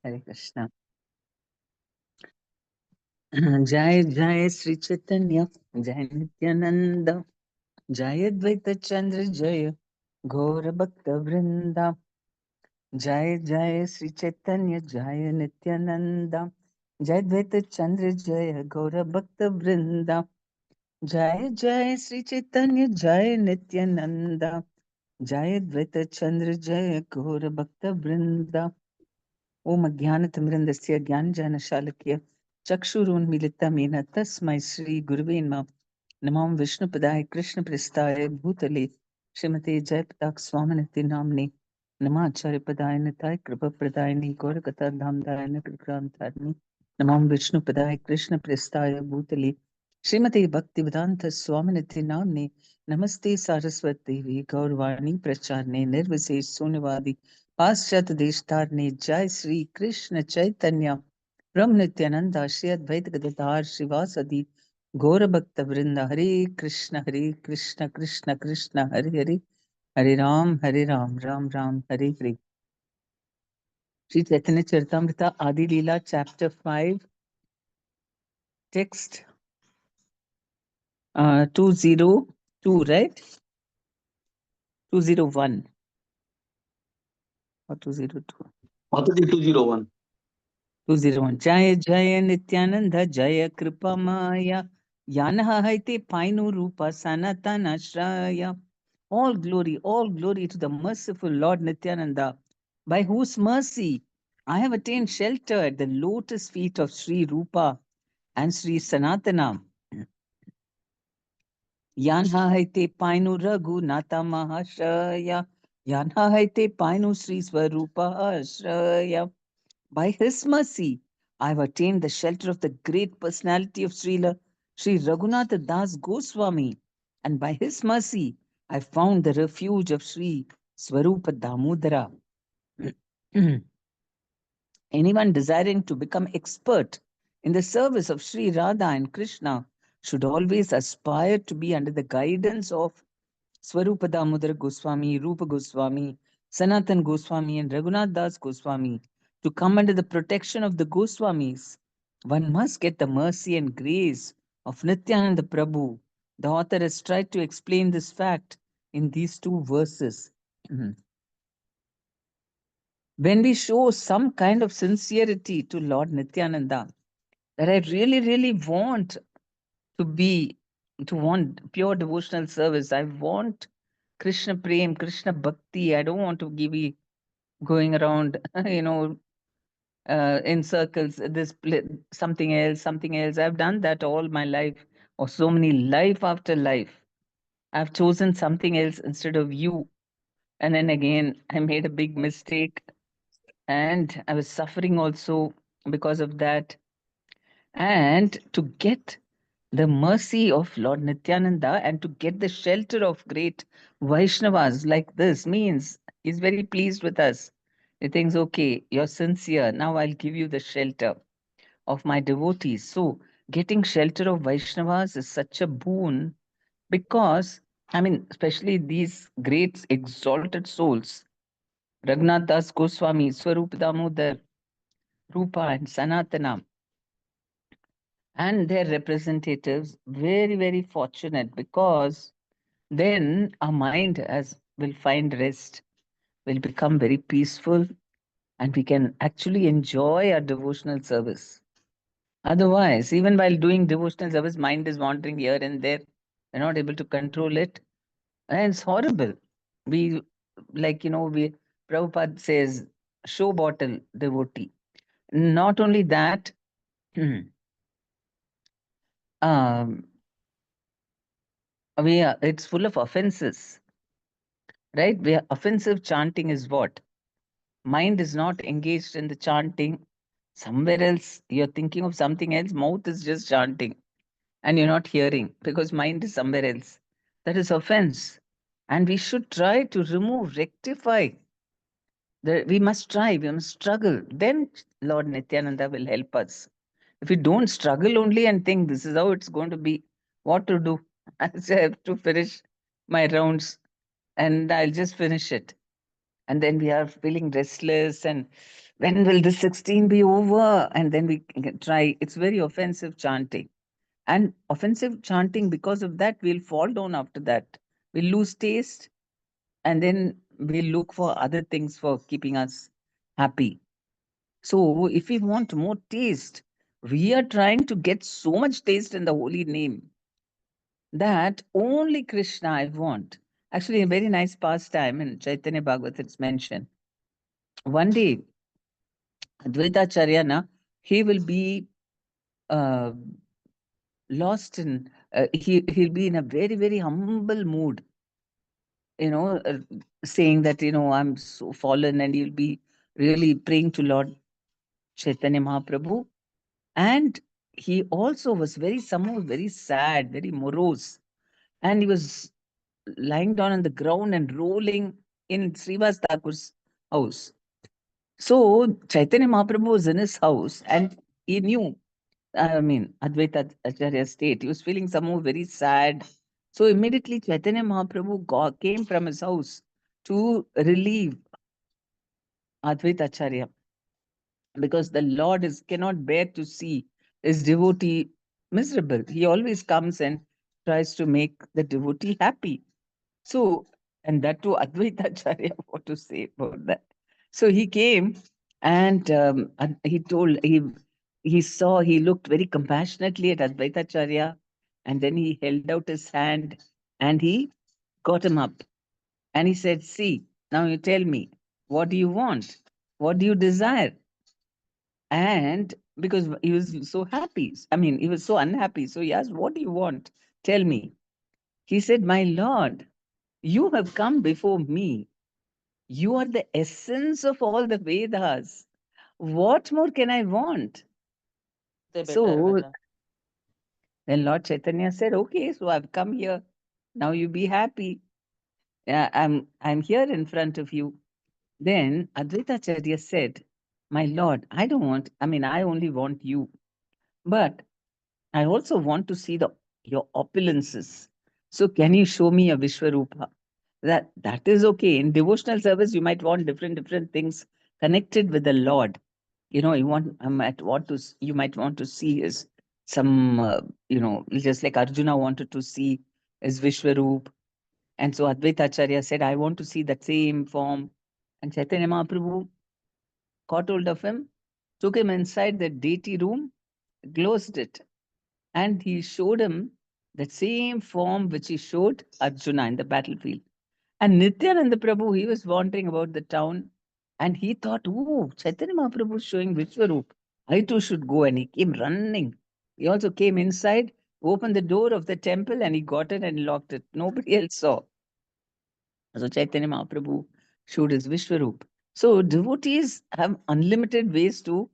Hare Krishna. Jai Jai Sri Chaitanya, Jai Nityananda, Jai Advaita Chandra Jaya, Gaura Bhakta Vrinda, Jai Jai Sri Chaitanya, Jai Nityananda, Jai Advaita Chandra Jaya, Gaura Bhakta Vrinda, Jai Jai Sri Chaitanya, Jai Nityananda, Jai Advaita Chandra Jaya, Gaura Bhakta Vrinda. Om Ajnanatimirandasya Jnanjanashalakya Chakshurunmilitam Yena Tasmai Shri Guruve Namaः. Namam Vishnu Padaya Krishna Prestaya Bhutale Srimate Jayapatak Swaminati Namne Namacharya Padaya Nitai Kripa Pradayani Gorakata Dhamdayana Krikram Dharni Namam Vishnu Padaya Krishna Prestaya Bhutale Srimate Bhaktivedanta Swaminati Namne Namaste Saraswati Devi Gaurvani Pracharne Nirvisesh Sunyavadi पाश्चात देशतारने जय श्री कृष्ण चैतन्य ब्रह्म नित्यानंद श्री अद्वैत गदाधर श्रीवासदि गौर भक्त वृंद हरे कृष्ण कृष्ण कृष्ण हरे हरे हरे राम राम राम हरे हरे श्री चैतन्य चरितामृता आदि लीला chapter 5 text 202 right 201 or 202 Mataji 201. 201 जय जय नित्यानंद जय कृपा माया यानः haite painu rupa sanatana shraya. All glory to the merciful Lord Nityananda, by whose mercy I have attained shelter at the lotus feet of Sri Rupa and Sri Sanatana. Yanha haite painu raghu nata mahashraya. Yanha haite painu Sri Swarupa ashraya. By his mercy, I have attained the shelter of the great personality of Sri Raghunatha Das Goswami, and by his mercy, I found the refuge of Sri Swarupa Damodara. Anyone desiring to become expert in the service of Sri Radha and Krishna should always aspire to be under the guidance of Swarupa Damodara Goswami, Rupa Goswami, Sanatan Goswami, and Raghunath Das Goswami. To come under the protection of the Goswamis, one must get the mercy and grace of Nityananda Prabhu. The author has tried to explain this fact in these two verses. When we show some kind of sincerity to Lord Nityananda, that I really want to want pure devotional service. I want Krishna Prem, Krishna Bhakti. I don't want to be going around, in circles, something else, something else. I've done that all my life, or so many life after life. I've chosen something else instead of you. And then again, I made a big mistake and I was suffering also because of that. And to get the mercy of Lord Nityananda and to get the shelter of great Vaishnavas like this means he's very pleased with us. He thinks, okay, you're sincere. Now I'll give you the shelter of my devotees. So getting shelter of Vaishnavas is such a boon because, I mean, especially these great exalted souls, Raghunath Das Goswami, Swarup Damodar, Rupa and Sanatana, and their representatives, very fortunate because then our mind as will find rest, will become very peaceful, and we can actually enjoy our devotional service. Otherwise, even while doing devotional service, mind is wandering here and there. We're not able to control it. And it's horrible. We, we Prabhupada says, show bottle devotee. Not only that, um, it's full of offenses, right? Offensive chanting is what? Mind is not engaged in the chanting. Somewhere else, you're thinking of something else. Mouth is just chanting and you're not hearing because mind is somewhere else. That is offense. And we should try to remove, rectify. We must try, we must struggle. Then Lord Nityananda will help us. If we don't struggle only and think this is how it's going to be, what to do? I have to finish my rounds and I'll just finish it. And then we are feeling restless and when will this 16 be over? And then we can try. It's very offensive chanting. And offensive chanting, because of that, we'll fall down after that. We'll lose taste, and then we'll look for other things for keeping us happy. So, if we want more taste, we are trying to get so much taste in the holy name that only Krishna I want. Actually, a very nice pastime in Chaitanya Bhagavat, it's mentioned. One day, Advaita Charyana, he will be uh, lost in, he'll be in a very, very humble mood, you know, saying that, I'm so fallen, and he'll be really praying to Lord Chaitanya Mahaprabhu. And he also was somehow very sad, very morose. And he was lying down on the ground and rolling in Srivas Thakur's house. So Chaitanya Mahaprabhu was in his house, and he knew, Advaita Acharya state. He was feeling somehow very sad. So immediately Chaitanya Mahaprabhu came from his house to relieve Advaita Acharya, because the Lord cannot bear to see his devotee miserable. He always comes and tries to make the devotee happy. So, and that too, Advaita Acharya, what to say about that? So he came, and he told, he looked very compassionately at Advaita Acharya, and then he held out his hand and he got him up. And he said, "See, now you tell me, what do you want? What do you desire?" And because he was so happy, he was so unhappy. So he asked, "What do you want? Tell me." He said, "My Lord, you have come before me. You are the essence of all the Vedas. What more can I want?" Say better, So better. then Lord Chaitanya said, "Okay, so I've come here. Now you be happy. Yeah, I'm here in front of you." Then Advaita Acharya said, "My Lord, I only want you. But I also want to see the your opulences. So can you show me a Vishwarupa?" That is okay. In devotional service, you might want different things connected with the Lord. You want you might want to see his some just like Arjuna wanted to see his Vishwarup. And so Advaita Acharya said, "I want to see that same form." And Chaitanya Mahaprabhu caught hold of him, took him inside the deity room, closed it, and he showed him that same form which he showed Arjuna in the battlefield. And Nityananda Prabhu, he was wandering about the town, and he thought, "Oh, Chaitanya Mahaprabhu is showing Vishwarup. I too should go." And he came running. He also came inside, opened the door of the temple, and he got it and locked it. Nobody else saw. So Chaitanya Mahaprabhu showed his Vishwarup. So devotees have unlimited ways to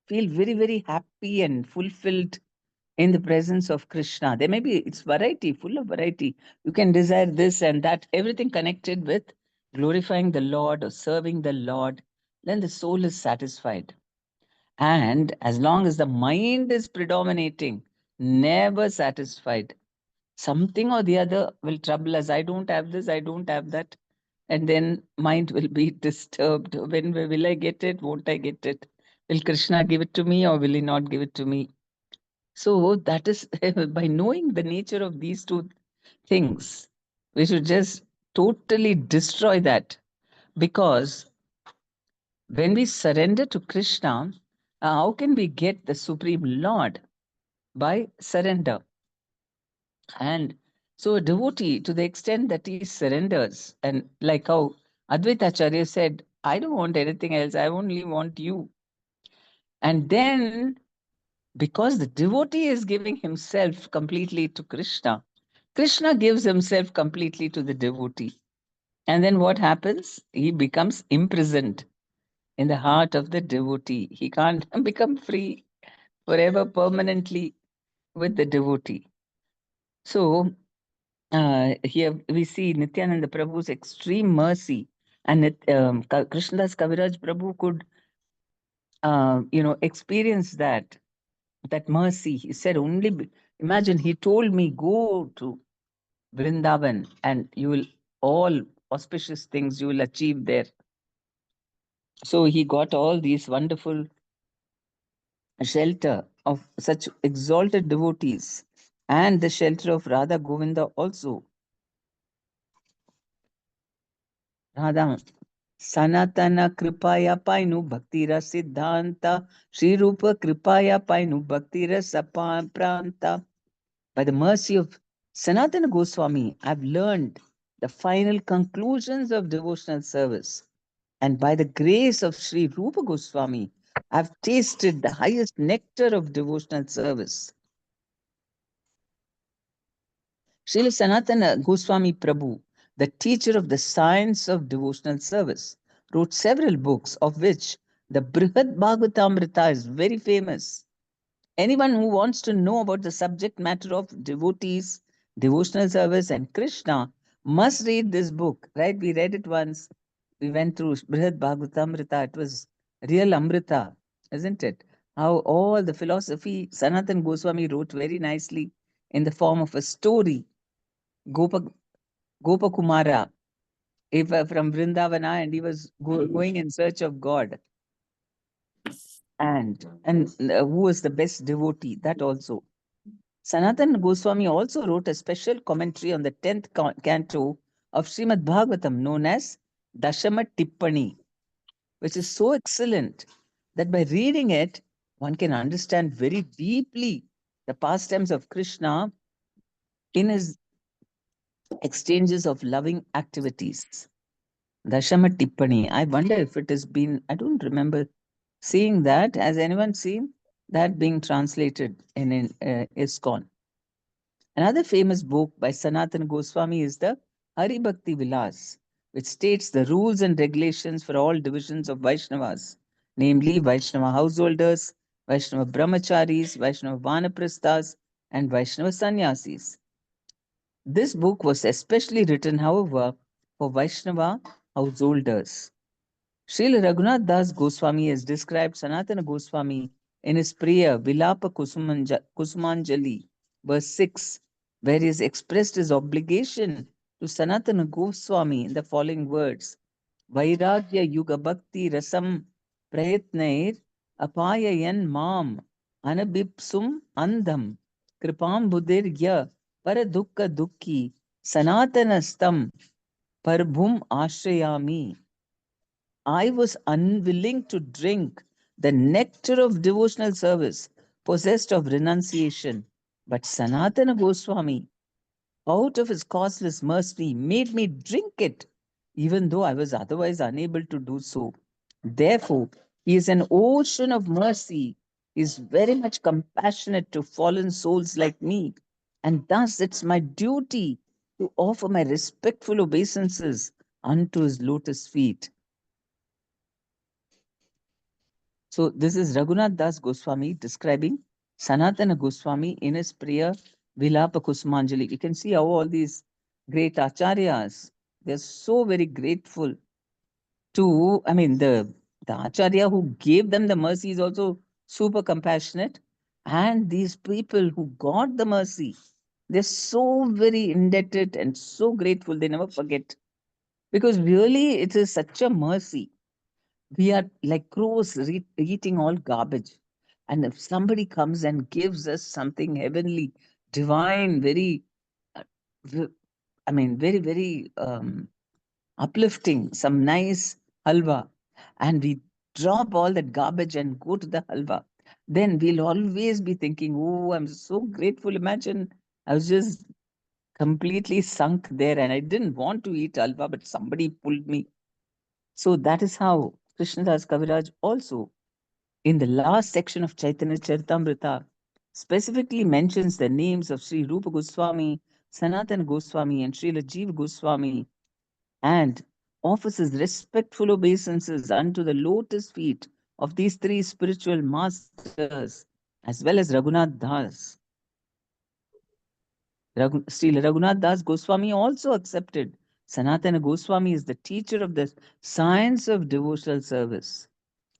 feel very, very happy and fulfilled in the presence of Krishna. There may be, it's variety, full of variety. You can desire this and that, everything connected with glorifying the Lord or serving the Lord. Then the soul is satisfied. And as long as the mind is predominating, never satisfied, something or the other will trouble us. I don't have this, I don't have that. And then mind will be disturbed. When will I get it? Won't I get it? Will Krishna give it to me or will he not give it to me? So that is by knowing the nature of these two things, we should just totally destroy that. Because when we surrender to Krishna, how can we get the Supreme Lord? By surrender. And so a devotee, to the extent that he surrenders, and like how Advaita Acharya said, "I don't want anything else, I only want you." And then, because the devotee is giving himself completely to Krishna, Krishna gives himself completely to the devotee. And then what happens? He becomes imprisoned in the heart of the devotee. He can't become free forever, permanently with the devotee. So here we see Nityananda Prabhu's extreme mercy. And Krishnadas Kaviraj Prabhu could, experience that mercy. He said, imagine, he told me, "Go to Vrindavan and you will all auspicious things you will achieve there." So he got all these wonderful shelter of such exalted devotees and the shelter of Radha Govinda also. Radha Sanatana Kripaya Painu Bhaktira Siddhanta Sri Rupa Kripaya Painu Bhaktira Pranta. By the mercy of Sanatana Goswami, I've learned the final conclusions of devotional service. And by the grace of Sri Rupa Goswami, I've tasted the highest nectar of devotional service. Srila Sanatana Goswami Prabhu, the teacher of the science of devotional service, wrote several books, of which the Brihad Bhagavatamrita is very famous. Anyone who wants to know about the subject matter of devotees, devotional service, and Krishna must read this book, right? We read it once. We went through Brihad Bhagavatamrita. It was real Amrita, isn't it? How all the philosophy Sanatan Goswami wrote very nicely in the form of a story. Gopa, Gopakumara, if, from Vrindavana, and he was going in search of God. And who was the best devotee? That also. Sanatan Goswami also wrote a special commentary on the 10th canto of Srimad Bhagavatam known as Dashama Tippani, which is so excellent that by reading it, one can understand very deeply the pastimes of Krishna in his exchanges of loving activities. Dashama Tippani. I wonder if it has been, I don't remember seeing that. Has anyone seen that being translated in ISKCON? Another famous book by Sanatana Goswami is the Hari Bhakti Vilas, which states the rules and regulations for all divisions of Vaishnavas, namely Vaishnava householders, Vaishnava brahmacharis, Vaishnava vanaprasthas, and Vaishnava sannyasis. This book was especially written, however, for Vaishnava householders. Srila Raghunath Das Goswami has described Sanatana Goswami in his prayer Vilapa Kusumanjali, verse 6, where he has expressed his obligation to Sanatana Goswami in the following words Vairagya Yuga Bhakti Rasam Prayatnair Apayayan Mam Anabipsum Andham Kripam Budir Ya Paradukka Dukki Sanatanastam Parbhum Ashrayami. I was unwilling to drink the nectar of devotional service, possessed of renunciation. But Sanatana Goswami, out of his causeless mercy, made me drink it, even though I was otherwise unable to do so. Therefore, he is an ocean of mercy. He is very much compassionate to fallen souls like me. And thus, it's my duty to offer my respectful obeisances unto his lotus feet. So this is Raghunath Das Goswami describing Sanatana Goswami in his prayer Vilapa Kusmanjali. You can see how all these great acharyas, they're so very grateful to, I mean, the acharya who gave them the mercy is also super compassionate. And these people who got the mercy, they're so very indebted and so grateful, they never forget. Because really, it is such a mercy. We are like crows eating all garbage. And if somebody comes and gives us something heavenly, divine, very, uh, I mean, very, very uplifting, some nice halwa, and we drop all that garbage and go to the halwa, then we'll always be thinking, oh, I'm so grateful. Imagine I was just completely sunk there and I didn't want to eat halwa, but somebody pulled me. So that is how Krishnadas Kaviraj also, in the last section of Chaitanya Charitamrita, specifically mentions the names of Sri Rupa Goswami, Sanatana Goswami, and Srila Jiva Goswami, and offers his respectful obeisances unto the lotus feet of these three spiritual masters, as well as Raghunath Das. Srila Raghunath Das Goswami also accepted Sanatana Goswami is the teacher of the science of devotional service.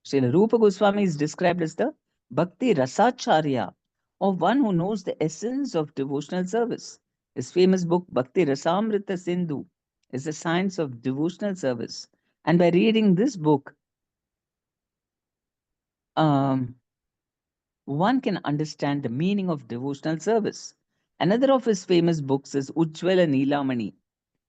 Srila Rupa Goswami is described as the Bhakti Rasacharya, or one who knows the essence of devotional service. His famous book, Bhakti Rasamrita Sindhu, is the science of devotional service. And by reading this book, um, one can understand the meaning of devotional service. Another of his famous books is Ujjwala Neelamani.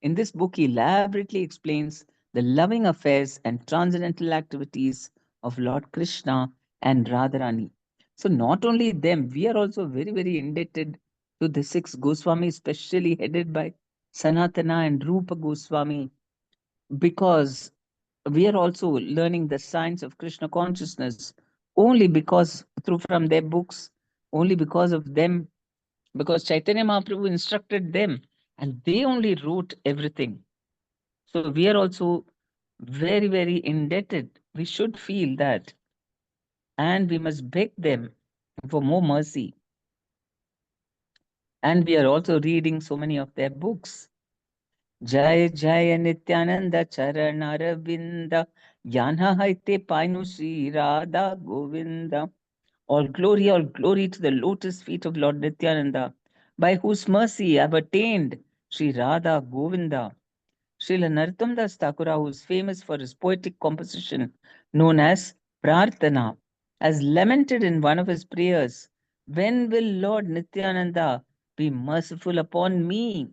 In this book, he elaborately explains the loving affairs and transcendental activities of Lord Krishna and Radharani. So, not only them, we are also very, very indebted to the six Goswamis, especially headed by Sanatana and Rupa Goswami, because we are also learning the science of Krishna consciousness only because through from their books, only because of them, because Chaitanya Mahaprabhu instructed them and they only wrote everything. So we are also very, very indebted. We should feel that, and we must beg them for more mercy. And we are also reading so many of their books. Jai Jai Nityananda Charanaravinda Yana Haite Painu Sri Radha Govinda. All glory to the lotus feet of Lord Nityananda, by whose mercy I have attained Sri Radha Govinda. Srila Narottam Das Thakura, who is famous for his poetic composition known as Prarthana, has lamented in one of his prayers, when will Lord Nityananda be merciful upon me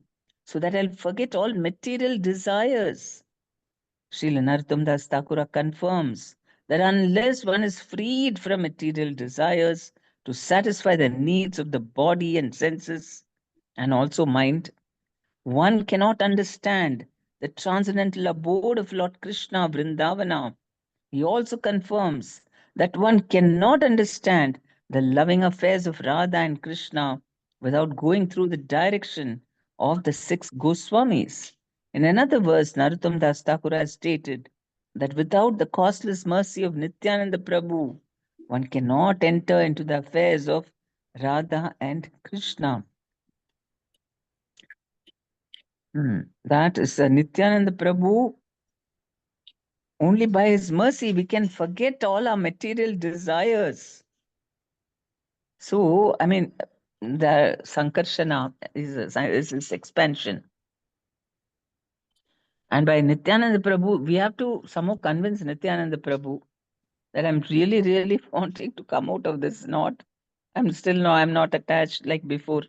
so that I'll forget all material desires? Srila Narottam Das Thakura confirms that unless one is freed from material desires to satisfy the needs of the body and senses and also mind, one cannot understand the transcendental abode of Lord Krishna Vrindavana. He also confirms that one cannot understand the loving affairs of Radha and Krishna without going through the direction of the six Goswamis. In another verse, Narottam Das Thakura has stated that without the costless mercy of Nityananda Prabhu, one cannot enter into the affairs of Radha and Krishna. That is Nityananda Prabhu. Only by his mercy we can forget all our material desires. So, I mean, the Sankarshana is this expansion. And by Nityananda Prabhu, we have to somehow convince Nityananda Prabhu that I'm really, really wanting to come out of this knot. I'm still no, I'm not attached like before.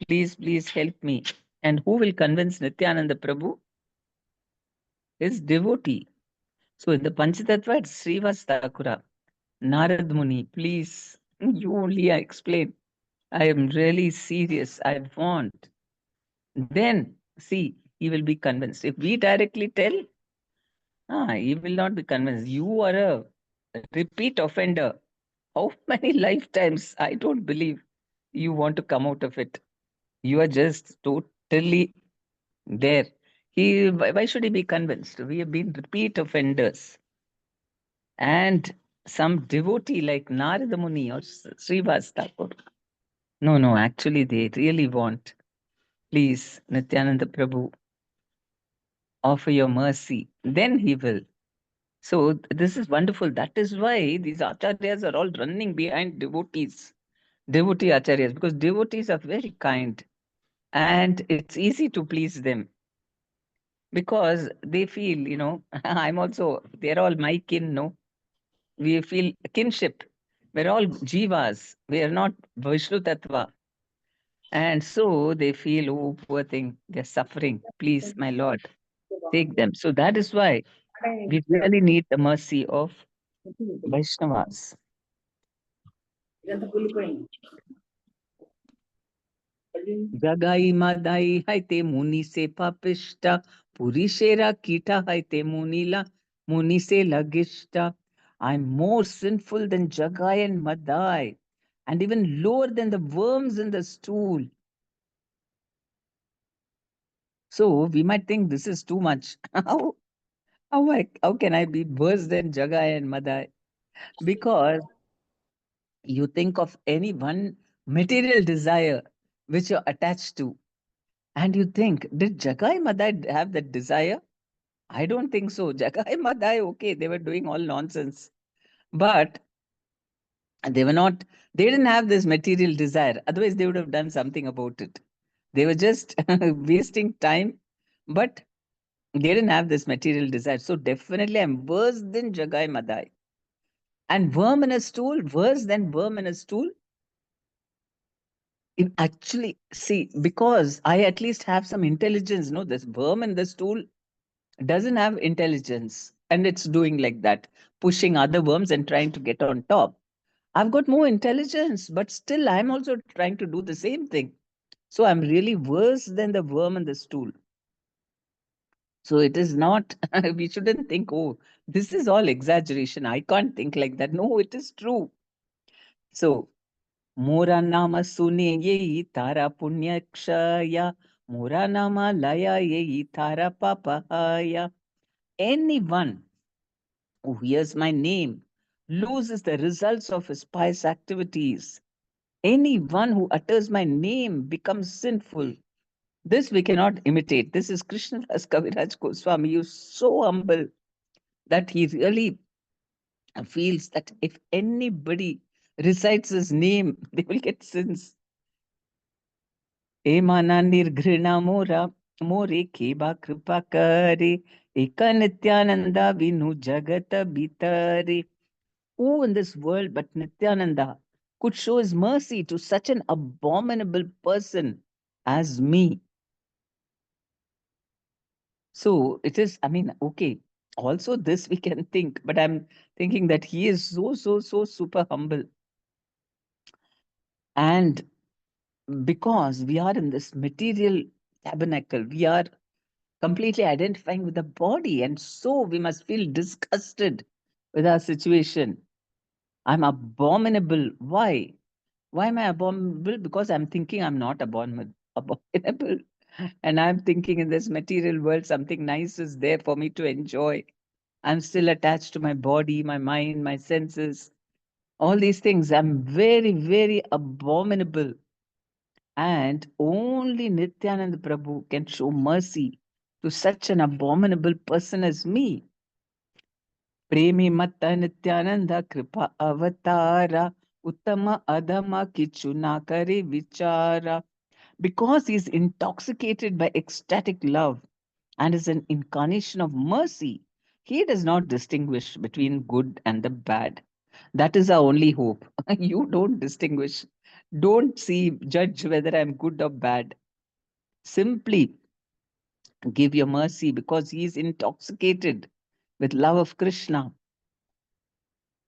Please, please help me. And who will convince Nityananda Prabhu? His devotee. So in the Panchatattva, it's Srivas Thakura. Narad Muni, please, you only explain. I am really serious. I want. Then, see, he will be convinced. If we directly tell, he will not be convinced. You are a repeat offender. How many lifetimes? I don't believe you want to come out of it. You are just totally there. Why should he be convinced? We have been repeat offenders. And some devotee like Narada Muni or Srivas Thakur. No, no, actually, they really want. Please, Nityananda Prabhu, offer your mercy. Then he will. So, this is wonderful. That is why these acharyas are all running behind devotees, devotee acharyas, because devotees are very kind and it's easy to please them because they feel, I'm also, they're all my kin, no? We feel kinship. We're all jivas. We are not Vishnu Tattva. And so they feel, oh, poor thing, they're suffering. Please, my Lord, take them. So that is why we really need the mercy of Vaishnavas. Jagai madai haite muni se papishta, purishera kita haite munila, muni se lagishta. I'm more sinful than Jagai and Madai, and even lower than the worms in the stool. So we might think this is too much. How can I be worse than Jagai and Madai? Because you think of any one material desire which you're attached to, and you think, did Jagai Madai have that desire? I don't think so. Jagai Madai, okay, they were doing all nonsense. But they were not, they didn't have this material desire. Otherwise, they would have done something about it. They were just wasting time, but they didn't have this material desire. So definitely I'm worse than Jagai Madai. And worm in a stool, worse than worm in a stool. It actually, see, because I at least have some intelligence. No, this worm in the stool doesn't have intelligence, and it's doing like that, pushing other worms and trying to get on top. I've got more intelligence, but still I'm also trying to do the same thing. So I'm really worse than the worm in the stool. So it is not, we shouldn't think, oh, this is all exaggeration. I can't think like that. No, it is true. So, Mora nama sune ye tara punya kshaya, Mora nama laya ye tara papahaya. Anyone who hears my name loses the results of his pious activities. Anyone who utters my name becomes sinful. This we cannot imitate. This is Krishnadas Kaviraj Goswami. He is so humble that he really feels that if anybody recites his name, they will get sins. Emana nirgrina mora more keba kripa kare eka nityananda vinu jagata bitare. Who in this world but Nityananda could show his mercy to such an abominable person as me? So it is, I mean, okay, also this we can think, but I'm thinking that he is so super humble. And because we are in this material tabernacle, we are completely identifying with the body, and so we must feel disgusted with our situation. I'm abominable. Why? Why am I abominable? Because I'm thinking I'm not abominable. And I'm thinking in this material world, something nice is there for me to enjoy. I'm still attached to my body, my mind, my senses, all these things. I'm very abominable. And only Nityananda Prabhu can show mercy to such an abominable person as me. Premi Matta Nityananda Kripa Avatara Uttama Adama Kichuna Kare Vichara. Because he is intoxicated by ecstatic love and is an incarnation of mercy, he does not distinguish between good and the bad. That is our only hope. You don't distinguish. Don't see, judge whether I'm good or bad. Simply give your mercy because he is intoxicated with love of Krishna.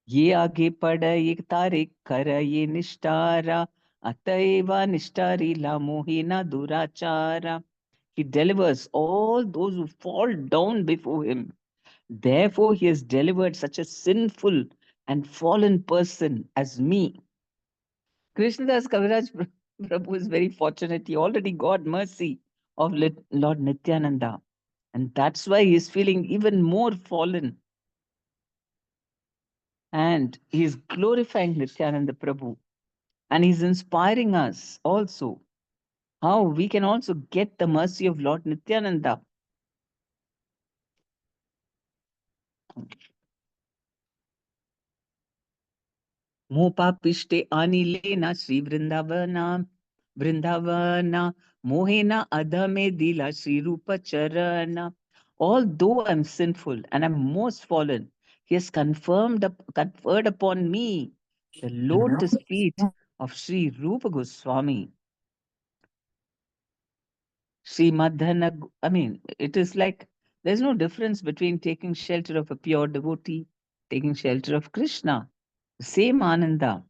Ye aage pada ye tare kara ye nishtara ataiva nishtari la mohina durachara. He delivers all those who fall down before him. Therefore, he has delivered such a sinful and fallen person as me. Krishnadas Kaviraj Prabhu is very fortunate. He already got mercy of Lord Nityananda. And that's why he is feeling even more fallen. And he is glorifying Nityananda Prabhu. And he's inspiring us also how we can also get the mercy of Lord Nityananda. Mopa pishte anilena Sri Vrindavana Mohena Adame Dila Sri Rupa Charana. Although I'm sinful and I'm most fallen, he has conferred upon me the lotus feet of Sri Rupa Goswami. Sri Madhana, I mean, it is like there's no difference between taking shelter of a pure devotee, taking shelter of Krishna. Same Ananda.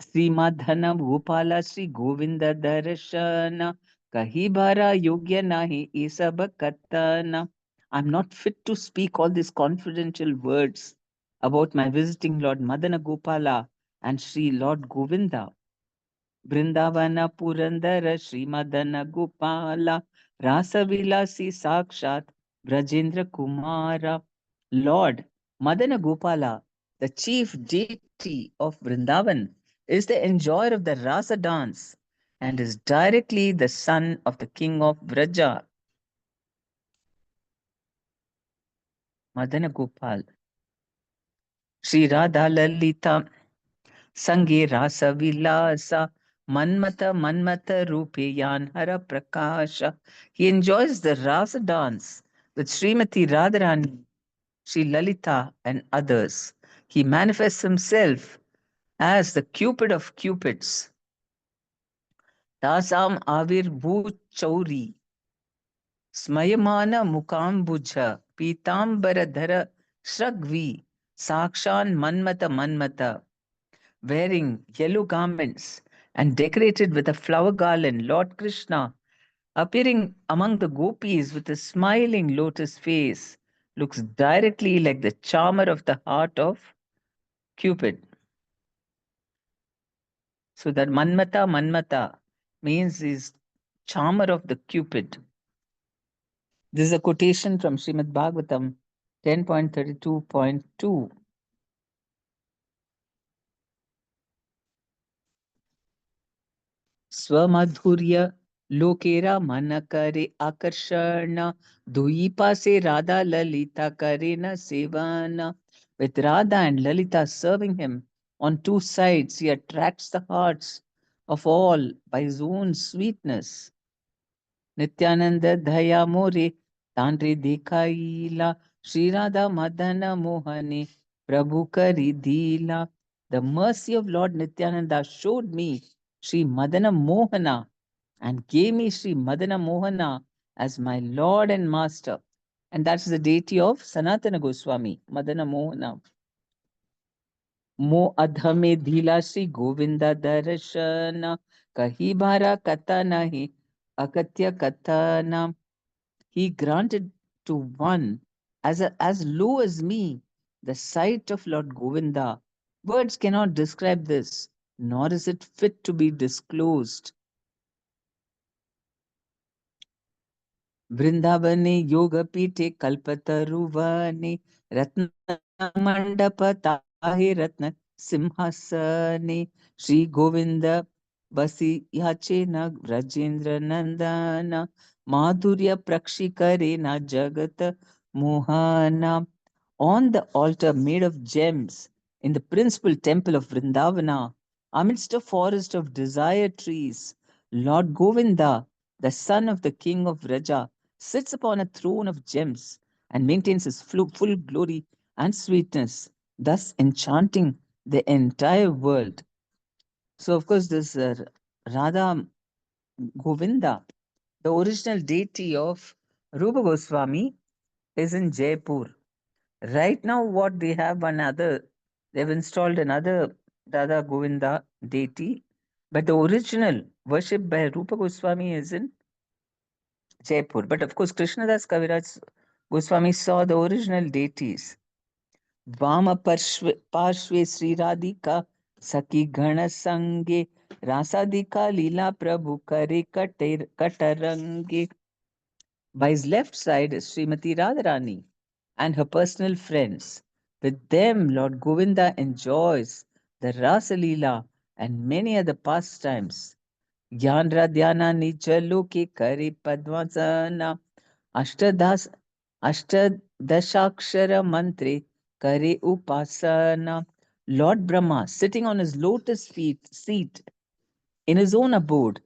श्रीमद्धन भूपाला Shri Govind दर्शन कही भरा योग्य nahi ये सब कथन. I'm not fit to speak all these confidential words about my visiting Lord Madana Gopala and Sri Lord Govinda. Vrindavana Purandara Sri Madana Gopala Rasavilasi Sakshat Brajendra Kumara. Lord Madana Gopala, the chief deity of Vrindavan, is the enjoyer of the Rasa dance and is directly the son of the king of Vraja, Madana Gopal. Sri Radha Lalita Sange Rasa Vilasa Manmata Rupe Yanhara Prakasha. He enjoys the Rasa dance with Srimati Radharani Sri Lalita, and others. He manifests himself as the Cupid of Cupids. Tasam Avir Chauri, Smayamana Mukambuja, Pitambara Shragvi, Sakshan Manmata Manmata, wearing yellow garments and decorated with a flower garland, Lord Krishna, appearing among the gopis with a smiling lotus face, looks directly like the charmer of the heart of Cupid. So that Manmata means is charmer of the Cupid. This is a quotation from Srimad Bhagavatam 10.32.2. स्वमधुर्य लोकेरा मन करे आकर्षण द्वीपा से Radha Lalita करे न seven. With Radha and Lalita serving him on two sides, he attracts the hearts of all by his own sweetness. Nityananda Dhaya More Tantre Dekhaila Sri Radha Madana Mohani Prabhu Kari Dila. The mercy of Lord Nityananda showed me Sri Madana Mohana and gave me Sri Madana Mohana as my Lord and Master. And that's the deity of Sanatana Goswami, Madana Mohana. Mo adhame dhila Sri Govinda darshana kahi bhara kata nahi akatya katana. He granted to one as low as me the sight of Lord Govinda. Words cannot describe this, nor is it fit to be disclosed. Vrindavane yoga pite kalpataruvane ratna mandapa tahe ratna simhasane Sri Govinda basi yache na Rajendra Nandana madhurya prakshikare na jagat mohana. On the altar made of gems in the principal temple of Vrindavana, amidst a forest of desire trees, Lord Govinda, the son of the king of Raja, sits upon a throne of gems and maintains his full glory and sweetness, thus enchanting the entire world. So, of course, this Radha Govinda, the original deity of Rupa Goswami, is in Jaipur. Right now, what they have another, they've installed another Radha Govinda deity, but the original worship by Rupa Goswami is in Jaipur. But of course, Krishnadas Kaviraj Goswami saw the original deities. Vama Parshve Sri Radhika Saki Gana Sange Rasadika Lila Prabhu Kare Katarange. By his left side is Srimati Radharani and her personal friends. With them, Lord Govinda enjoys the Rasa Leela and many other pastimes. Gyanra Dhyana Nichaloke Kare Padmasana Ashtadas Ashtadashakshara Mantre Kare Upasana. Lord Brahma, sitting on his lotus feet seat in his own abode,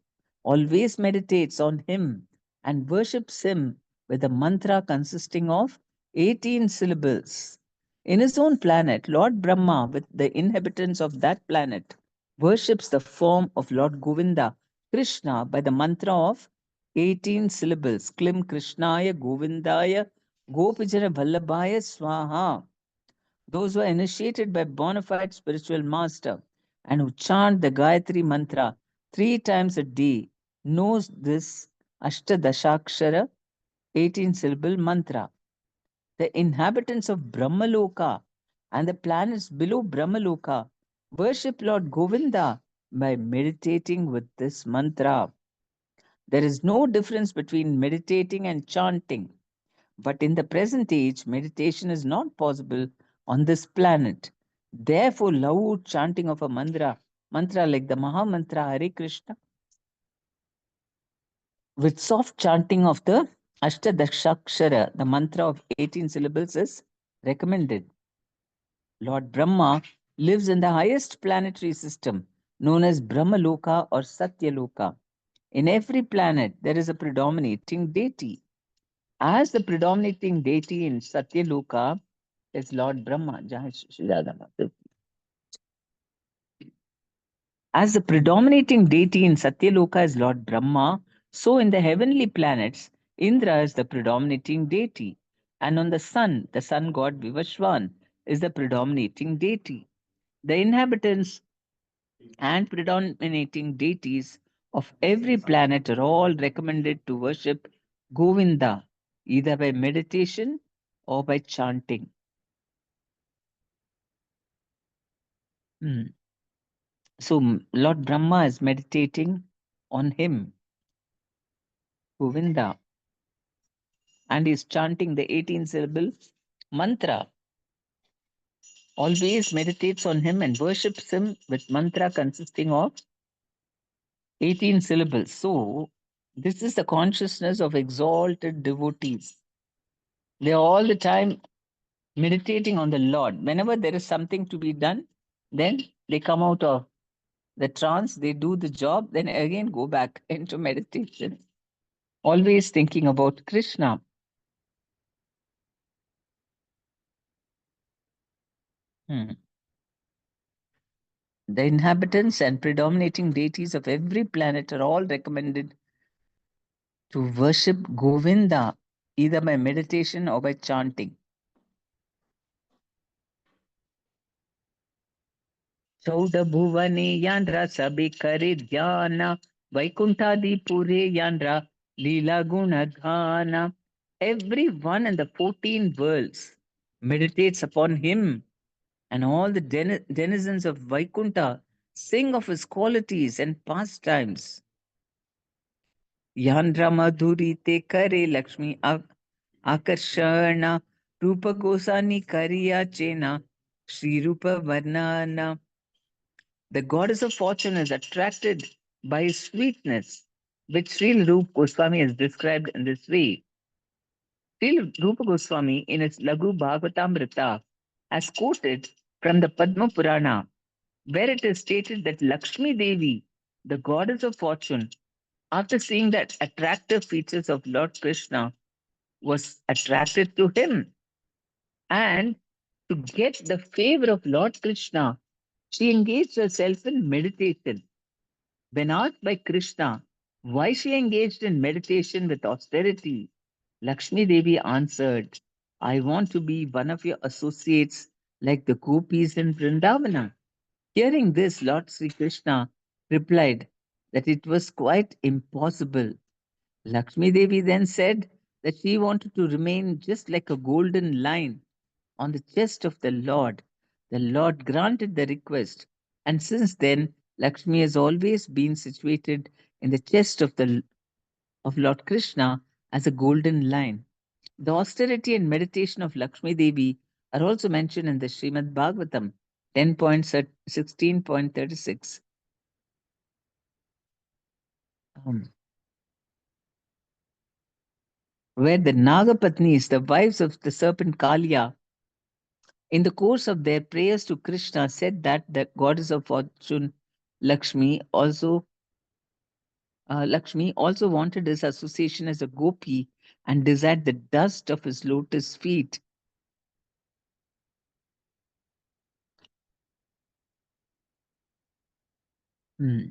always meditates on him and worships him with a mantra consisting of 18 syllables. In his own planet, Lord Brahma, with the inhabitants of that planet, worships the form of Lord Govinda, Krishna, by the mantra of 18 syllables. Klim Krishnaya Govindaya Gopijana Vallabhaya Swaha. Those who are initiated by bona fide spiritual master and who chant the Gayatri mantra 3 times a day knows this Ashtadashakshara 18 syllable mantra. The inhabitants of Brahmaloka and the planets below Brahmaloka worship Lord Govinda by meditating with this mantra. There is no difference between meditating and chanting. But in the present age, meditation is not possible on this planet. Therefore, loud chanting of a mantra like the Maha Mantra Hare Krishna, with soft chanting of the Ashtadakshakshara, the mantra of 18 syllables, is recommended. Lord Brahma lives in the highest planetary system known as Brahmaloka or Satyaloka. In every planet, there is a predominating deity. As the predominating deity in Satyaloka, is Lord Brahma. Jai Shri Radha Mata. As the predominating deity in Satyaloka is Lord Brahma, so in the heavenly planets, Indra is the predominating deity. And on the sun god Vivashwan is the predominating deity. The inhabitants and predominating deities of every planet are all recommended to worship Govinda, either by meditation or by chanting. Hmm. So Lord Brahma is meditating on him, Govinda, and is chanting the 18 syllable mantra. Always meditates on him and worships him with mantra consisting of 18 syllables. So, this is the consciousness of exalted devotees. They are all the time meditating on the Lord. Whenever there is something to be done, then they come out of the trance, they do the job, then again go back into meditation. Always thinking about Krishna. Hmm. The inhabitants and predominating deities of every planet are all recommended to worship Govinda either by meditation or by chanting. चौदह भुवने यांड्रा सबे करे ध्यान Vaikuntadi Pure Yandra Leela Guna Dhana. Everyone in the 14 worlds meditates upon him, and all the denizens of Vaikunta sing of his qualities and pastimes. Yandra Madhuri te kare Lakshmi Akarshana Rupa Gosani Kariya Chena Shri Rupa Varnana. The goddess of fortune is attracted by his sweetness, which Sri Rupa Goswami has described in this way. Sri Rupa Goswami, in his Laghu Bhagavatamrita, has quoted from the Padma Purana, where it is stated that Lakshmi Devi, the goddess of fortune, after seeing the attractive features of Lord Krishna, was attracted to him. And to get the favor of Lord Krishna, she engaged herself in meditation. When asked by Krishna why she engaged in meditation with austerity, Lakshmi Devi answered, I want to be one of your associates like the gopis in Vrindavana. Hearing this, Lord Sri Krishna replied that it was quite impossible. Lakshmi Devi then said that she wanted to remain just like a golden line on the chest of the Lord. The Lord granted the request, and since then, Lakshmi has always been situated in the chest of Lord Krishna as a golden line. The austerity and meditation of Lakshmi Devi are also mentioned in the Srimad Bhagavatam 10.16.36, um, where the Nagapatnis, the wives of the serpent Kalia, in the course of their prayers to Krishna, said that the goddess of fortune Lakshmi also wanted his association as a gopi and desired the dust of his lotus feet. Hmm.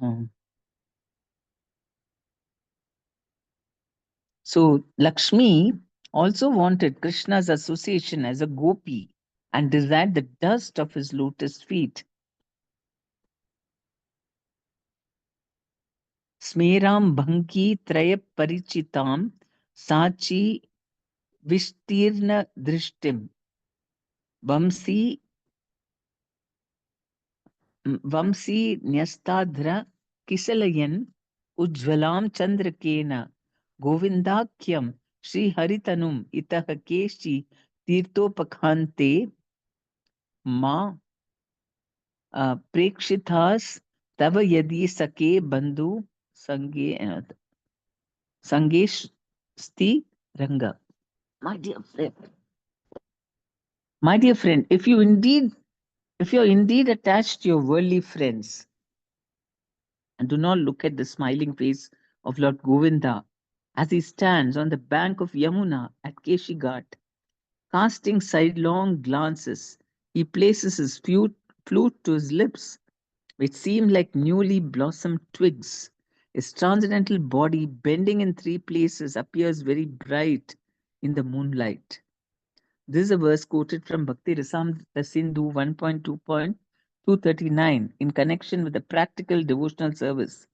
Um, So Lakshmi also wanted Krishna's association as a gopi and desired the dust of his lotus feet. Smeram Bhanki Traya Parichitam Sachi Vistirna Drishtim Vamsi Vamsi Nyastadhra Kisalayan Ujjvalam Chandrakena Govindakyam Sri Haritanum Itaha Keshi Tirthopakhante Ma प्रेक्षितास तव यदि सके बंधु संगे संगेष्टि ranga. My dear friend, my dear friend, if you're indeed attached to your worldly friends and do not look at the smiling face of Lord Govinda, As he stands on the bank of Yamuna at Keshigat, casting sidelong glances, he places his flute to his lips, which seem like newly blossomed twigs. His transcendental body, bending in three places, appears very bright in the moonlight. This is a verse quoted from Bhakti Rasamrita Sindhu 1.2.239 in connection with the practical devotional service.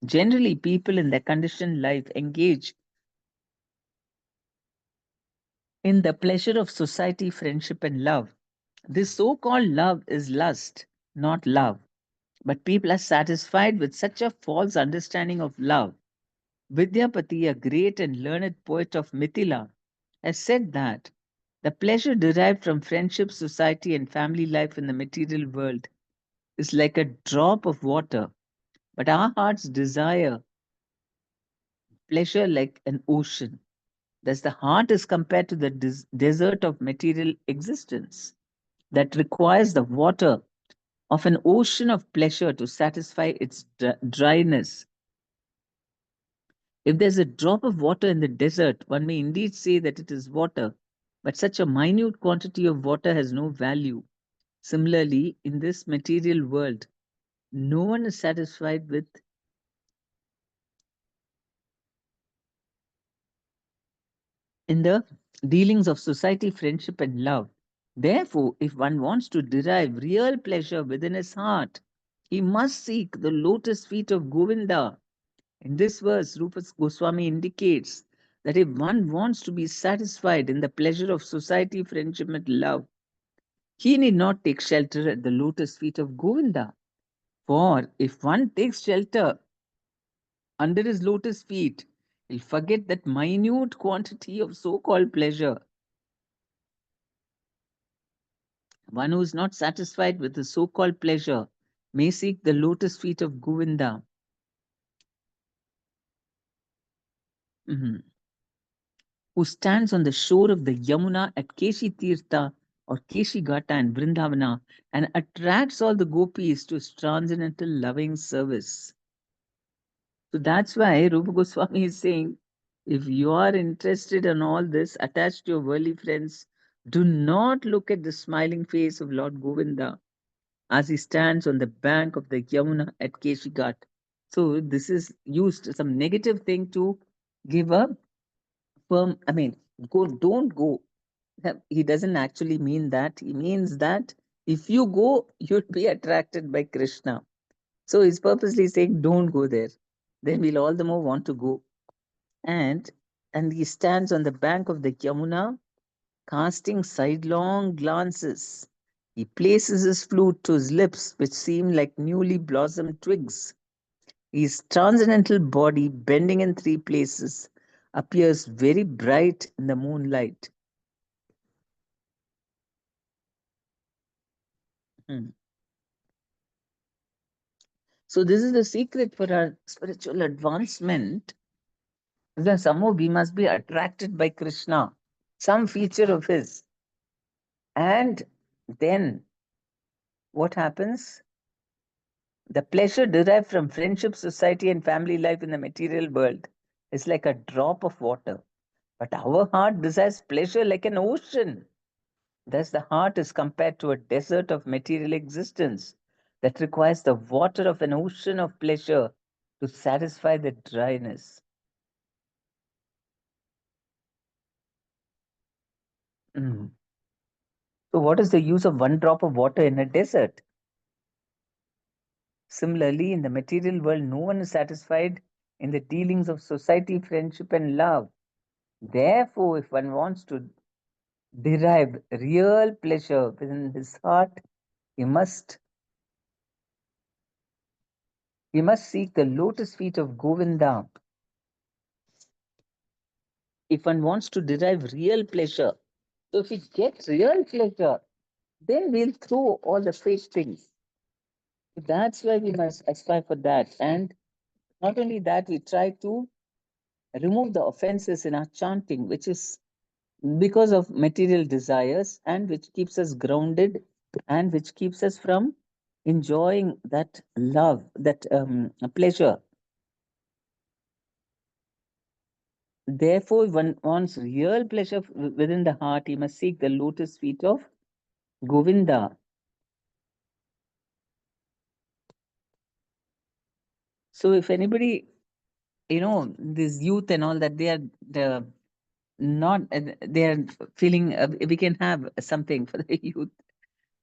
Generally, people in their conditioned life engage in the pleasure of society, friendship, and love. This so called love is lust, not love. But people are satisfied with such a false understanding of love. Vidyapati, a great and learned poet of Mithila, has said that the pleasure derived from friendship, society, and family life in the material world is like a drop of water, but our hearts desire pleasure like an ocean. Thus, the heart is compared to the desert of material existence that requires the water of an ocean of pleasure to satisfy its dryness. If there's a drop of water in the desert, one may indeed say that it is water, but such a minute quantity of water has no value. Similarly, in this material world, no one is satisfied with in the dealings of society, friendship, and love. Therefore, if one wants to derive real pleasure within his heart, he must seek the lotus feet of Govinda. In this verse, Rupa Goswami indicates that if one wants to be satisfied in the pleasure of society, friendship, and love, he need not take shelter at the lotus feet of Govinda. For if one takes shelter under his lotus feet, he'll forget that minute quantity of so called pleasure. One who is not satisfied with the so called pleasure may seek the lotus feet of Govinda, mhm, who stands on the shore of the Yamuna at Keshi Tirtha or Keshi Gata in Vrindavana and attracts all the gopis to his transcendental loving service. So that's why Rupa Goswami is saying, if you are interested in all this, attached to your worldly friends, do not look at the smiling face of Lord Govinda as he stands on the bank of the Yamuna at Keshigat. So this is used some negative thing to give a firm. I mean, don't go. He doesn't actually mean that. He means that if you go, you'd be attracted by Krishna. So he's purposely saying, don't go there. Then we'll all the more want to go. And and he stands on the bank of the Yamuna, casting sidelong glances. He places his flute to his lips, which seem like newly blossomed twigs. His transcendental body, bending in three places, appears very bright in the moonlight. Hmm. So, this is the secret for our spiritual advancement. That somehow we must be attracted by Krishna, some feature of his. And then what happens? The pleasure derived from friendship, society, and family life in the material world is like a drop of water. But our heart desires pleasure like an ocean. Thus, the heart is compared to a desert of material existence that requires the water of an ocean of pleasure to satisfy the dryness. Mm. So, what is the use of one drop of water in a desert? Similarly, in the material world, no one is satisfied in the dealings of society, friendship, and love. Therefore, if one wants to derive real pleasure within his heart, he must he must seek the lotus feet of Govinda. If one wants to derive real pleasure, so if we get real pleasure, then we'll throw all the fake things. That's why we must aspire for that. And not only that, we try to remove the offenses in our chanting, which is because of material desires and which keeps us grounded and which keeps us from enjoying that love, that pleasure. Therefore, one wants real pleasure within the heart, he must seek the lotus feet of Govinda. So, if anybody, this youth and all that, they are the not, they are feeling we can have something for the youth.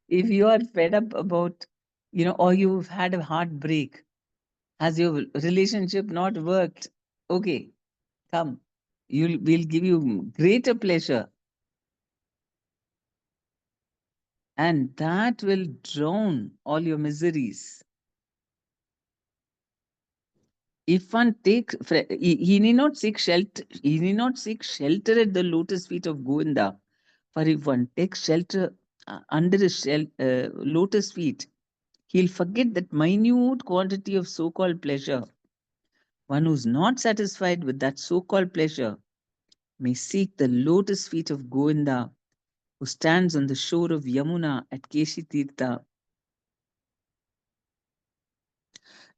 If you are fed up about, or you've had a heartbreak, has your relationship not worked? Okay, come. We'll give you greater pleasure, and that will drown all your miseries. If one takes, he need not seek shelter. He need not seek shelter at the lotus feet of Govinda. For if one takes shelter under his lotus feet, he'll forget that minute quantity of so-called pleasure. One who's not satisfied with that so-called pleasure may seek the lotus feet of Govinda, who stands on the shore of Yamuna at Keshitirtha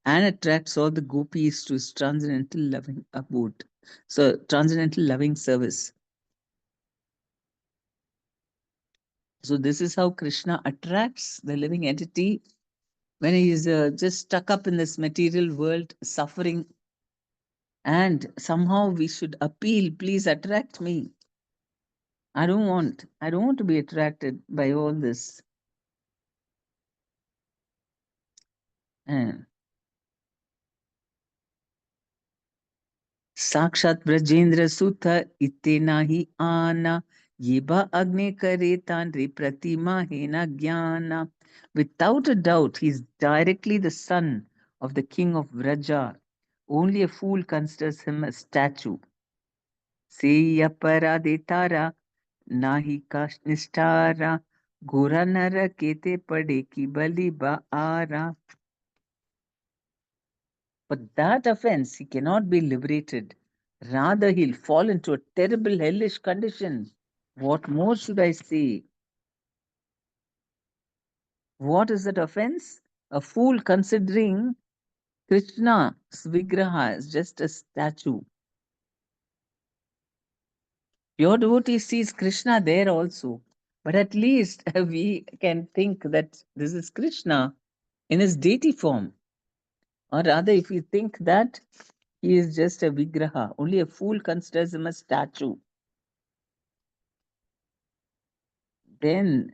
and attracts all the gopis to his transcendental loving abode. So, transcendental loving service. So, this is how Krishna attracts the living entity when he is just stuck up in this material world, suffering. And somehow we should appeal, please attract me. I don't want to be attracted by all this. Uh, साक्षात ब्रजेंद्र सुत इतना ही आना ये बा अग्नि करे तांड्रे प्रतिमा है ना ज्ञाना. Without a doubt, he is directly the son of the king of Vraja. Only a fool considers him a statue. Se अपराधे Tara nahi का निष्ठारा गोरा नर केते पड़े की बलि बा आरा. For that offense, he cannot be liberated. Rather, he'll fall into a terrible hellish condition. What more should I say? What is that offense? A fool considering Krishna's Vigraha as just a statue. Your devotee sees Krishna there also, but at least we can think that this is Krishna in his deity form. Or rather, if we think that he is just a Vigraha, only a fool considers him a statue. Then,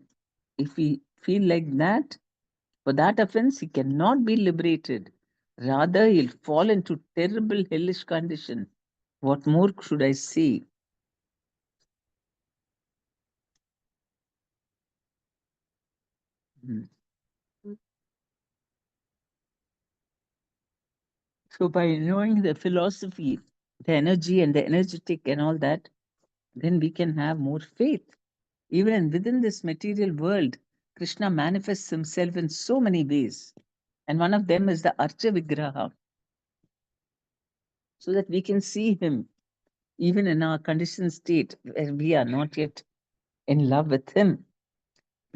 if we feel like that, for that offense, he cannot be liberated. Rather, he'll fall into terrible hellish condition. What more should I say? Hmm. So, by knowing the philosophy, the energy and the energetic and all that, then we can have more faith. Even within this material world, Krishna manifests himself in so many ways. And one of them is the Archa Vigraha, so that we can see him even in our conditioned state where we are not yet in love with him.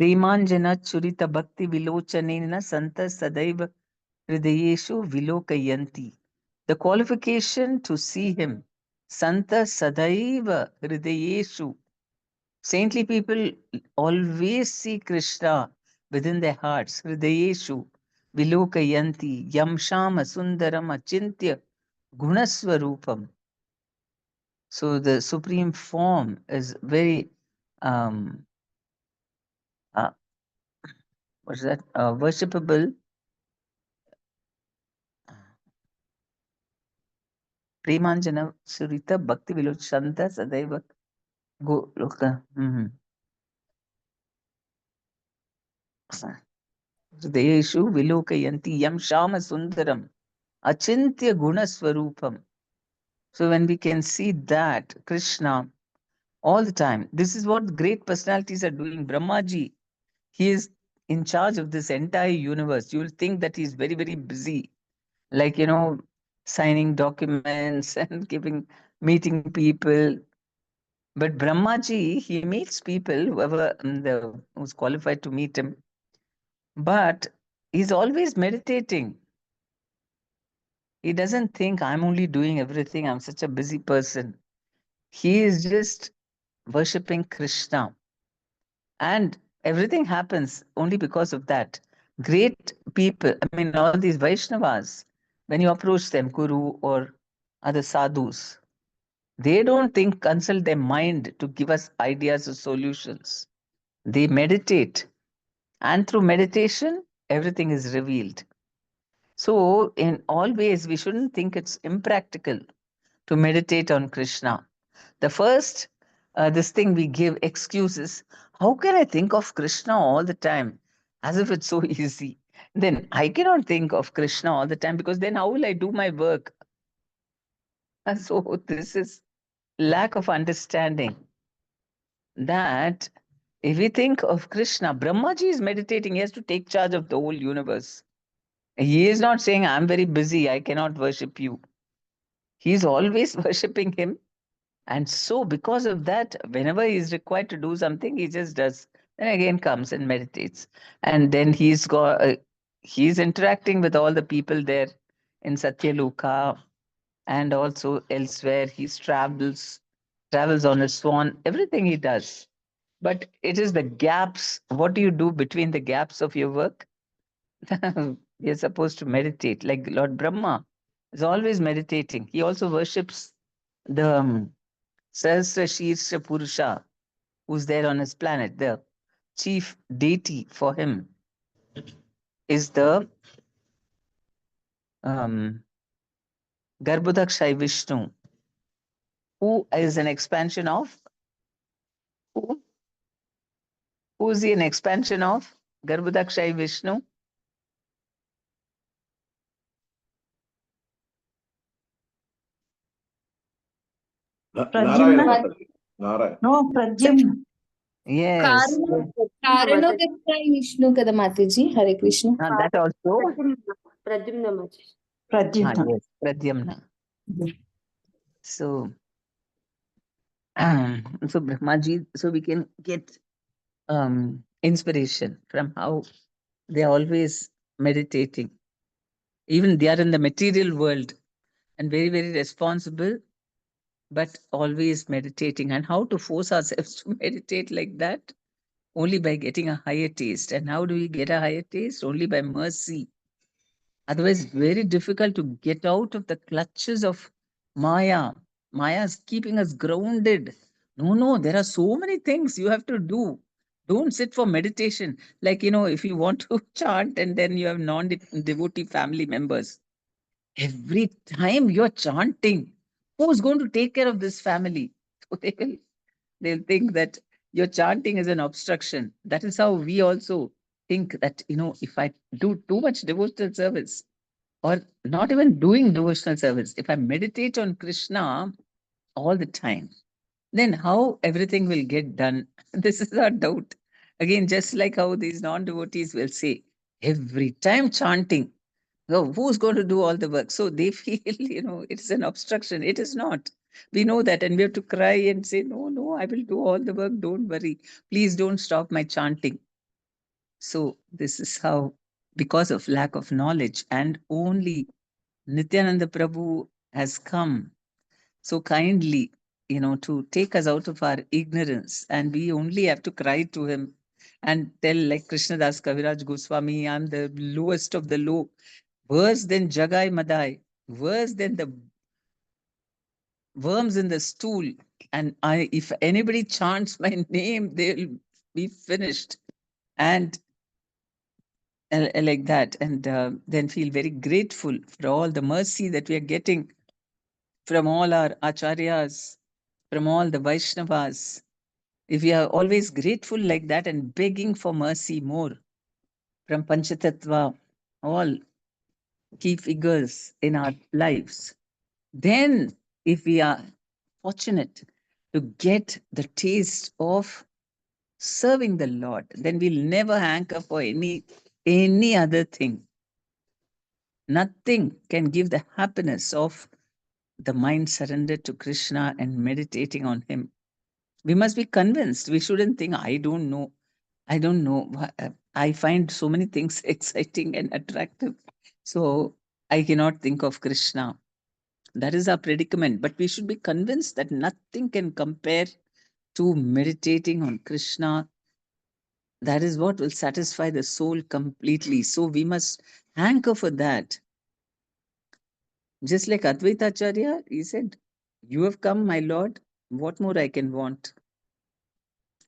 Premanjana Churita Bhakti Vilochanena Santa Sadaiva Hridayeshu Vilokayanti. The qualification to see him. Santa Sadaiva Hridayeshu. Saintly people always see Krishna within their hearts. Hridayeshu Vilokayanti Yamshama Sundaram Achintya Gunaswarupam. So the supreme form is very um, uh, what's that? Worshipable. Premanjana Surita Bhakti Vilochanta Sadaiva Go Loka. Hridayeshu Vilokayanti Yam Shama Sundaram Achintya Guna Swarupam. So when we can see that Krishna all the time, this is what great personalities are doing. Brahmaji, he is in charge of this entire universe. You'll think that he's very, very busy, like, signing documents and meeting people. But Brahmaji, he meets people, whoever who's qualified to meet him, but he's always meditating. He doesn't think I'm only doing everything. I'm such a busy person. He is just worshipping Krishna. And everything happens only because of that. Great people, I mean, all these Vaishnavas, when you approach them, Guru or other sadhus, they don't think, consult their mind to give us ideas or solutions. They meditate. And through meditation, everything is revealed. So, in all ways, we shouldn't think it's impractical to meditate on Krishna. The first, this thing we give excuses. How can I think of Krishna all the time? As if it's so easy. Then I cannot think of Krishna all the time because then how will I do my work? And so this is lack of understanding that if we think of Krishna, Brahmaji is meditating, he has to take charge of the whole universe. He is not saying, I'm very busy, I cannot worship you. He is always worshipping him. And so, because of that, whenever he is required to do something, he just does. Then again comes and meditates. And then he's interacting with all the people there in Satyaloka and also elsewhere. Travels on a swan, everything he does. But it is the gaps. What do you do between the gaps of your work? We are supposed to meditate. Like Lord Brahma is always meditating. He also worships the Sahasra Shirsha Purusha, who's there on his planet. The chief deity for him is the um, Garbhodakshai Vishnu, who is an expansion of who? Who is he an expansion of? Garbhodakshai Vishnu? Narayana Pradyumna? Mataji. Narayana. No, Pradyumna. Yes. కారణ కారణోదయ విష్ణు కదా Mataji Hare Krishna That also. Pradyumna Maji. Pradyumna. Yes, Pradyumna. So, so Brahmaji, so we can get inspiration from how they're always meditating. Even they are in the material world and very, very responsible, but always meditating. And how to force ourselves to meditate like that? Only by getting a higher taste. And how do we get a higher taste? Only by mercy. Otherwise, it's very difficult to get out of the clutches of Maya. Maya is keeping us grounded. No, no, there are so many things you have to do. Don't sit for meditation. Like, if you want to chant and then you have non devotee family members, every time you're chanting, who's going to take care of this family? So they'll think that your chanting is an obstruction. That is how we also think that, if I do too much devotional service, or not even doing devotional service, if I meditate on Krishna all the time, then how everything will get done? This is our doubt. Again, just like how these non devotees will say, every time chanting, so who's going to do all the work? So they feel, it's an obstruction. It is not. We know that, and we have to cry and say, no, no, I will do all the work. Don't worry. Please don't stop my chanting. So this is how, because of lack of knowledge, and only Nityananda Prabhu has come so kindly, to take us out of our ignorance, and we only have to cry to him and tell, like Krishnadas Kaviraj Goswami, I'm the lowest of the low, worse than Jagai Madai, worse than the worms in the stool. And if anybody chants my name, they'll be finished. And like that, and then feel very grateful for all the mercy that we are getting from all our acharyas, from all the Vaishnavas. If we are always grateful like that and begging for mercy more from Panchatattva, all key figures in our lives, then if we are fortunate to get the taste of serving the Lord, then we'll never hanker for any other thing. Nothing can give the happiness of the mind surrendered to Krishna and meditating on him. We must be convinced. We shouldn't think, I don't know. I don't know. I find so many things exciting and attractive. So I cannot think of Krishna. That is our predicament. But we should be convinced that nothing can compare to meditating on Krishna. That is what will satisfy the soul completely. So we must hanker for that. Just like Advaita Acharya, he said, "You have come, my Lord. What more I can want?"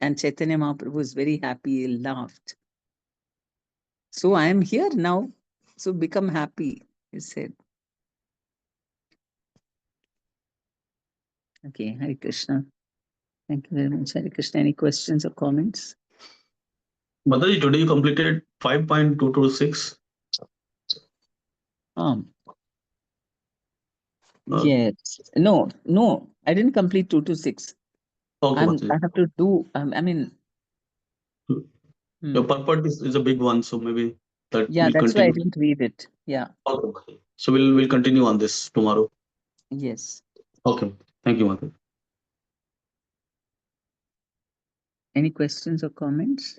And Chaitanya Mahaprabhu was very happy. He laughed. So I am here now. So become happy, he said. Okay, Hare Krishna. Thank you very much, Hare Krishna. Any questions or comments? Mataji, today you completed 5.226. Um, Uh, yes. No, I didn't complete 2 to 6. okay, I Mataji. have to do, I mean, Your purport is a big one, so maybe that yeah, will that's why I continue. didn't read it. Yeah, Okay, Mataji. So we'll continue on this tomorrow. yes. Okay. Thank you, Mataji. Any questions or comments?